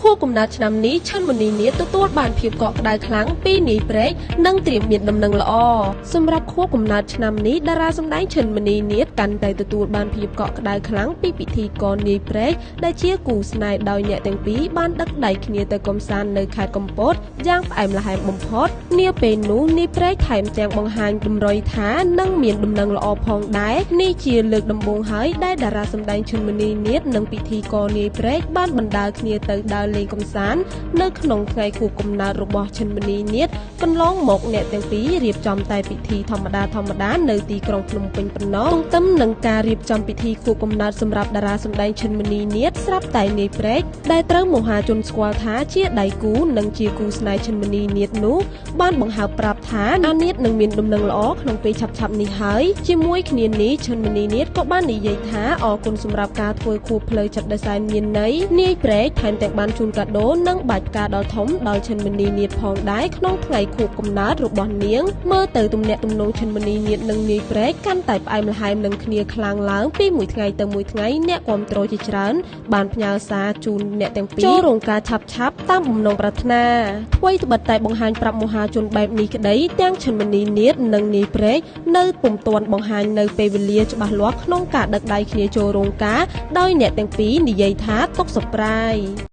ខួបកំណើតឆ្នាំនេះឆាន់មុនីនាថទទួលបានភាពកក់ក្ដៅខ្លាំងពីនាយព្រែកនិងត្រៀមមានដំណឹងល្អសម្រាប់ខួបកំណើតឆ្នាំនេះតារាសម្ដែងឆាន់មុនីនាថកាន់តែទទួលបានភាពកក់ក្ដៅខ្លាំងពីពិធីករនាយព្រែកដែលជាគូស្នេហ៍ដោយអ្នកទាំងពីរបានដឹកដៃគ្នាទៅកំសាន្តនៅខេត្តកំពតយ៉ាងផ្អែមល្ហែមបំផុតនាពេលនោះនាយព្រែកថែមទាំងបង្ហាញតម្រុយថានឹងមានដំណឹងល្អផងដែរនេះជាលើកដំបូងហើយដែលតារាសម្ដែងឆាន់មុនីនាថនិងពិធីករនាយព្រែកបានបណ្ដើរគ្នាទៅដើរលេងកម្សាន្តនៅក្នុងថ្ងៃខួបកំណើតរបស់ឆាន់មុនីនាថកន្លងមកអ្នកទាំងពីររៀបចំតែពិធីធម្មតានៅទីក្រុងភ្នំពេញប៉ុណ្ណោះទន្ទឹមនឹងការរៀបចំពិធីខួបកំណើតសម្រាប់តារាសម្ដែងឆាន់មុនីនាថស្រាប់តែនាយព្រែកដែលត្រូវមហាជនស្គាល់ថាជាដៃគូនិងជាគូស្នេហ៍ឆាន់មុនីនាថនោះបានបង្ហើបប្រាប់ថាអានាថនឹងមានដំណឹងល្អក្នុងពេលឆាប់ៗនេះហើយជាមួយគ្នានេះឆាន់មុនីនាថក៏បាននិយាយថាអរគុណសម្រាប់ការធ្វើខួបផ្លូវចិត្តដែលសែនមានន័យនាយព្រែកថែមទាំងបានជូនកាដូនិងបាច់ផ្កាដល់ធំដល់ឆាន់មុនីនាថផងដែរក្នុងថ្ងៃខួបកំណើតរបស់នាងមើលទៅទំនាក់ទំនងឆាន់មុនីនាថនិងនាយព្រែកកាន់តែផ្អែមល្ហែមនឹងគ្នាខ្លាំងឡើងពីមួយថ្ងៃទៅមួយថ្ងៃអ្នកគាំទ្រជាច្រើនបានផ្ញើសារជូនអ្នកទាំងពីរចូលរោងការឆាប់ៗតាមបំណងប្រាថ្នាថ្មីត្បិតតែបង្ហាញប្រាប់មហាជនបែបនេះក្តីទាំងឆាន់មុនីនាថនិងនាយព្រែកនៅពុំទាន់បង្ហាញនៅពេលវេលាច្បាស់លាស់ក្នុងការដឹកដៃគ្នាចូលរោងការដោយអ្នកទាំងពីរនិយាយថាទុកសប្រៃ